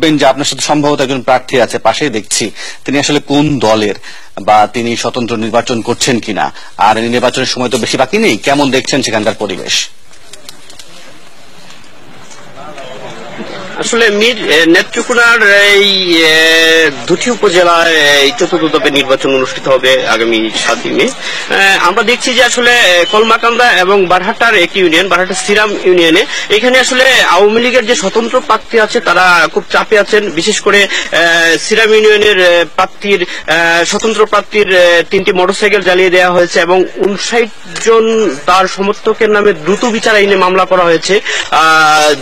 বলবেন যে আপনার সাথে সম্ভবত একজন প্রার্থী আছে পাশেই দেখছি, তিনি আসলে কোন দলের বা তিনি স্বতন্ত্র নির্বাচন করছেন কিনা, আর এই নির্বাচনের সময় তো বেশি বাকি নেই, কেমন দেখছেন সেখানকার পরিবেশ? আসলে মীর নেত্রকোনার এই দুটি উপজেলায় চতুর্থ দফার নির্বাচন অনুষ্ঠিত হবে আগামী 7 মে। আমরা দেখছি যে আসলে কলমাকান্দা এবং বারহাটার একটি ইউনিয়ন, বারহাটা সিরাম ইউনিয়নে, এখানে আসলে আওয়ামী লীগের যে স্বতন্ত্র প্রার্থী আছে তারা খুব চাপে আছেন। বিশেষ করে সিরাম ইউনিয়নের প্রার্থীর স্বতন্ত্র প্রার্থীর 3টি মোটরসাইকেল জ্বালিয়ে দেওয়া হয়েছে এবং 59 জন তার সমর্থকের নামে দ্রুত বিচার আইনে মামলা করা হয়েছে।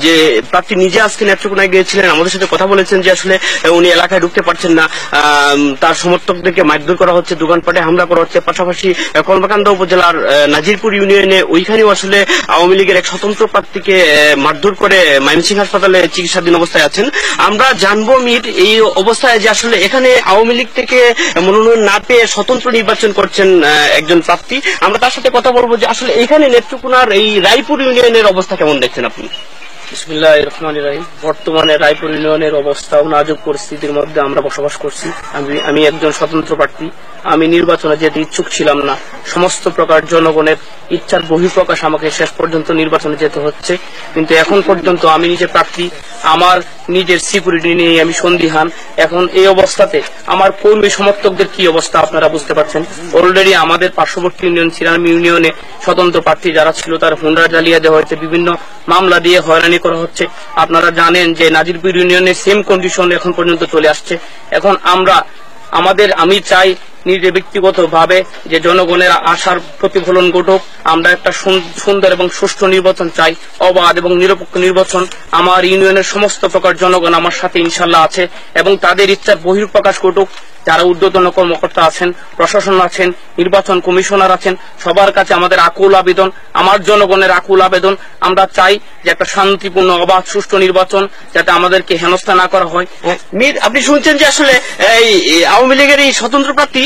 যে প্রার্থী নিজে আজকে নেত্রকোনায় গিয়েছিলেন, আমাদের সাথে কথা বলেছেন যে আসলে উনি এলাকায় ঢুকতে পারছেন না, তার সমর্থকদেরকে মারধর করা হচ্ছে, দোকানপাটে হামলা করা হচ্ছে। পাশাপাশি কলমাকান্দা উপজেলার নাজিরপুর ইউনিয়নে ওইখানেও আসলে আওয়ামী লীগের এক স্বতন্ত্র প্রার্থীকে মারধর করে ময়মনসিংহ হাসপাতালে চিকিৎসাধীন অবস্থায় আছেন। আমরা জানবো মীর, এই অবস্থায় যে আসলে এখানে আওয়ামী লীগ থেকে মনোনয়ন না পেয়ে স্বতন্ত্র নির্বাচন করছেন একজন প্রার্থী, আমরা তার সাথে কথা বলবো যে আসলে এখানে নেত্রকোনার এই রায়পুর ইউনিয়নের অবস্থা কেমন দেখছেন আপনি? বিসমিল্লাহির রহমানির রহিম। বর্তমানে রায়পুর ইউনিয়নের অবস্থা ও নাজুক পরিস্থিতির মধ্যে আমরা বসবাস করছি। আমি একজন স্বতন্ত্র প্রার্থী। আমি নির্বাচনে যেতে ইচ্ছুক ছিলাম না। সমস্ত প্রকার জনগণের ইচ্ছার বহিঃপ্রকাশ আমাকে শেষ পর্যন্ত নির্বাচনে যেতে হচ্ছে। কিন্তু এখন পর্যন্ত আমি নিজে প্রার্থী, আমার নিজের সিকিউরিটি নিয়ে আমি সন্দিহান। এখন এই অবস্থাতে আমার কর্মী সমর্থকদের কি অবস্থা আপনারা বুঝতে পারছেন। অলরেডি আমাদের পার্শ্ববর্তী ইউনিয়ন সিরাম ইউনিয়নে স্বতন্ত্র প্রার্থী যারা ছিল তার হুন্ডা জ্বালিয়ে দেওয়া হয়েছে, বিভিন্ন মামলা দিয়ে হয়রানি করা হচ্ছে। আপনারা জানেন যে নাজিরপুর ইউনিয়নের সেম কন্ডিশন এখন পর্যন্ত চলে আসছে। এখন আমি চাই নিজে ব্যক্তিগতভাবে যে জনগণের আশার প্রতিফলন ঘটুক। আমরা একটা সুন্দর এবং সুষ্ঠু নির্বাচন চাই, অবাধ এবং নিরপেক্ষ নির্বাচন। আমার ইউনিয়নের সমস্ত প্রকার জনগণ আমার সাথে ইনশাল্লাহ আছে এবং তাদের ইচ্ছার বহিঃপ্রকাশ ঘটুক। যারা ঊর্ধ্বতন কর্মকর্তা আছেন, প্রশাসন আছেন, নির্বাচন কমিশনার আছেন, সবার কাছে আমাদের আকুল আবেদন, আমার জনগণের আকুল আবেদন, আমরা চাই যে একটা শান্তিপূর্ণ অবাধ সুষ্ঠু নির্বাচন, যাতে আমাদেরকে হেনস্থা না করা হয়। মীর, আপনি শুনছেন যে আসলে এই আওয়ামী লীগের এই স্বতন্ত্র প্রার্থী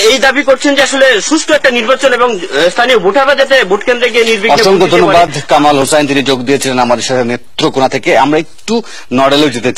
এই দাবি করছেন যে আসলে সুষ্ঠু একটা নির্বাচন এবং স্থানীয় ভোটাররা যাতে ভোট কেন্দ্রে গিয়ে নির্বিঘ্নে। অসংখ্য ধন্যবাদ কামাল হোসেন, তিনি যোগ দিয়েছিলেন আমাদের সাথে নেত্রকোনা থেকে। আমরা একটু নড়াইলেও যেতে